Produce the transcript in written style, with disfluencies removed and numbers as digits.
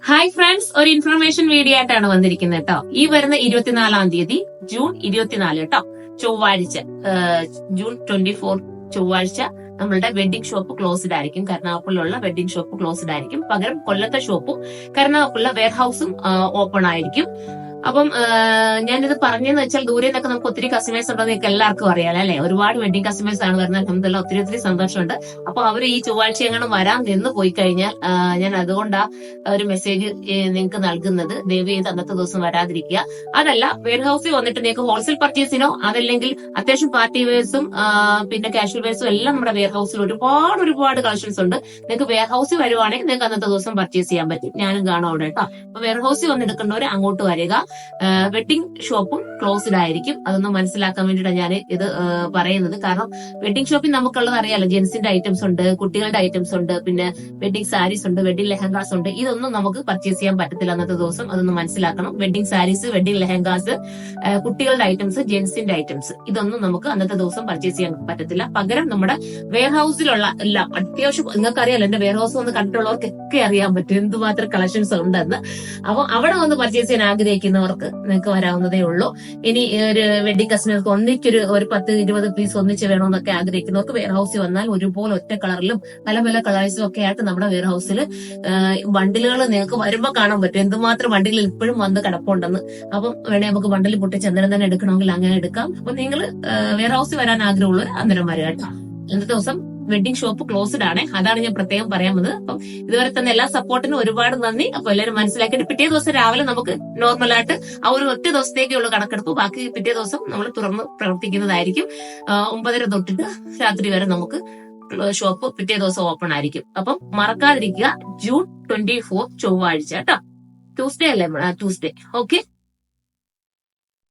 Hi friends, ഒരു information video ആയിട്ടാണ് വന്നിരിക്കുന്നത് കേട്ടോ. ഈ വരുന്ന 24-ാം തീയതി ജൂൺ 24 കേട്ടോ, ചൊവ്വാഴ്ച, ജൂൺ 24 ചൊവ്വാഴ്ച നമ്മളുടെ വെഡിങ് ഷോപ്പ് ക്ലോസ്ഡ് ആയിരിക്കും. കരുനാഗപ്പള്ളിയുള്ള വെഡിങ് ഷോപ്പ് ക്ലോസ്ഡ് ആയിരിക്കും. പകരം കൊല്ലത്തെ ഷോപ്പും കരുനാഗപ്പള്ളി വെയർഹൌസും ഓപ്പൺ ആയിരിക്കും. അപ്പം ഞാനിത് പറഞ്ഞെന്ന് വെച്ചാൽ ദൂരെ നിന്നൊക്കെ നമുക്ക് ഒത്തിരി കസ്റ്റമേഴ്സ് ഉണ്ടെന്ന് നിങ്ങൾക്ക് എല്ലാവർക്കും അറിയാം അല്ലെ. ഒരുപാട് വെഡിങ് കസ്റ്റമേഴ്സ് ആണ് വരുന്നത്. അൽഹംദുലില്ലാ ഒത്തിരി സന്തോഷമുണ്ട്. അപ്പൊ അവർ ഈ ചൊവ്വാഴ്ച എങ്ങനെ വരാൻ നിന്ന് പോയി കഴിഞ്ഞാൽ ഞാൻ അതുകൊണ്ടാ ഒരു മെസ്സേജ് നിങ്ങൾക്ക് നൽകുന്നത്. ദയവ് ചെയ്ത് അന്നത്തെ ദിവസം വരാതിരിക്കുക. അതല്ല, വെയർഹൌസിൽ വന്നിട്ട് നിങ്ങൾക്ക് ഹോൾസെയിൽ പർച്ചേസിനോ അതല്ലെങ്കിൽ അത്യാവശ്യം പാർട്ടി വെയർസും പിന്നെ കാഷ്വൽ വെയർസും എല്ലാം നമ്മുടെ വെയർഹൌസിൽ ഒരുപാട് കളക്ഷൻസ് ഉണ്ട്. നിങ്ങൾക്ക് വെയർഹൌസിൽ വരുവാണെങ്കിൽ നിങ്ങൾക്ക് അന്നത്തെ ദിവസം പർച്ചേസ് ചെയ്യാൻ പറ്റും. ഞാനും കാണും അവിടെ കേട്ടോ. അപ്പൊ വെയർഹൌസിൽ വന്നെടുക്കേണ്ടവർ അങ്ങോട്ട് വരിക. വെഡിങ് ഷോപ്പും ക്ലോസ്ഡ് ആയിരിക്കും. അതൊന്ന് മനസ്സിലാക്കാൻ വേണ്ടിയിട്ടാണ് ഞാൻ ഇത് പറയുന്നത്. കാരണം വെഡിങ് ഷോപ്പിൽ നമുക്കുള്ളത് അറിയാലോ, ജെന്റ്സിന്റെ ഐറ്റംസ് ഉണ്ട്, കുട്ടികളുടെ ഐറ്റംസ് ഉണ്ട്, പിന്നെ വെഡിങ് സാരീസ് ഉണ്ട്, വെഡിങ് ലെഹങ്കാസ് ഉണ്ട്. ഇതൊന്നും നമുക്ക് പർച്ചേസ് ചെയ്യാൻ പറ്റത്തില്ല അന്നത്തെ ദിവസം. അതൊന്ന് മനസ്സിലാക്കണം. വെഡിങ് സാരീസ്, വെഡിങ് ലെഹങ്കാസ്, കുട്ടികളുടെ ഐറ്റംസ്, ജെന്റ്സിന്റെ ഐറ്റംസ്, ഇതൊന്നും നമുക്ക് അന്നത്തെ ദിവസം പർച്ചേസ് ചെയ്യാൻ പറ്റത്തില്ല. പകരം നമ്മുടെ വെയർഹൌസിലുള്ള എല്ലാം അത്യാവശ്യം നിങ്ങൾക്കറിയാലോ, എന്റെ വെയർഹൌസ് വന്ന് കണ്ടിട്ടുള്ളവർക്കൊക്കെ അറിയാൻ പറ്റും എന്തുമാത്രം കളക്ഷൻസ് ഉണ്ടെന്ന്. അപ്പൊ അവിടെ വന്ന് പർച്ചേസ് ചെയ്യാൻ ആഗ്രഹിക്കുന്നവർക്ക് നിങ്ങൾക്ക് വരാവുന്നതേ ഉള്ളൂ. ഇനി ഒരു വെഡിങ് കസ്റ്റമർക്ക് ഒരു 10-20 പീസ് ഒന്നിച്ച് വേണമെന്നൊക്കെ ആഗ്രഹിക്കുന്നവർക്ക് വെയർഹൌസിൽ വന്നാൽ ഒരുപോലെ ഒറ്റ കളറിലും പല കളേഴ്സും ഒക്കെ ആയിട്ട് നമ്മുടെ വെയർഹൌസിൽ ബണ്ടിലുകൾ നിങ്ങൾക്ക് വരുമ്പോ കാണാൻ പറ്റും എന്തുമാത്രം ബണ്ടിൽ ഇപ്പോഴും വന്ന് കിടപ്പുണ്ടെന്ന്. അപ്പം വേണേ നമുക്ക് ബണ്ടിൽ പൊട്ടിച്ച് അന്നേരം തന്നെ എടുക്കണമെങ്കിൽ അങ്ങനെ എടുക്കാം. അപ്പൊ നിങ്ങൾ വെയർഹൌസിൽ വരാൻ ആഗ്രഹമുള്ളവർ അന്നേരം വരിക കേട്ടോ. ഇന്നത്തെ ദിവസം വെഡിങ് ഷോപ്പ് ക്ലോസ്ഡ് ആണ്. അതാണ് ഞാൻ പ്രത്യേകം പറയാൻ വന്നത്. അപ്പം ഇതുവരെ തന്നെ എല്ലാ സപ്പോർട്ടിനും ഒരുപാട് നന്ദി. അപ്പൊ എല്ലാവരും മനസ്സിലാക്കിയിട്ട് പിറ്റേ ദിവസം രാവിലെ നമുക്ക് നോർമലായിട്ട് ആ ഒരു ഒറ്റ ദിവസത്തേക്കുള്ള കണക്കെടുപ്പ്, ബാക്കി പിറ്റേ ദിവസം നമ്മൾ തുറന്ന് പ്രവർത്തിക്കുന്നതായിരിക്കും. 9:30 തൊട്ടിട്ട് രാത്രി വരെ നമുക്ക് ഷോപ്പ് പിറ്റേ ദിവസം ഓപ്പൺ ആയിരിക്കും. അപ്പം മറക്കാതിരിക്കുക, ജൂൺ 24 ചൊവ്വാഴ്ച കേട്ടോ. ട്യൂസ്ഡേ അല്ലേ? ട്യൂസ്ഡേ. ഓക്കെ.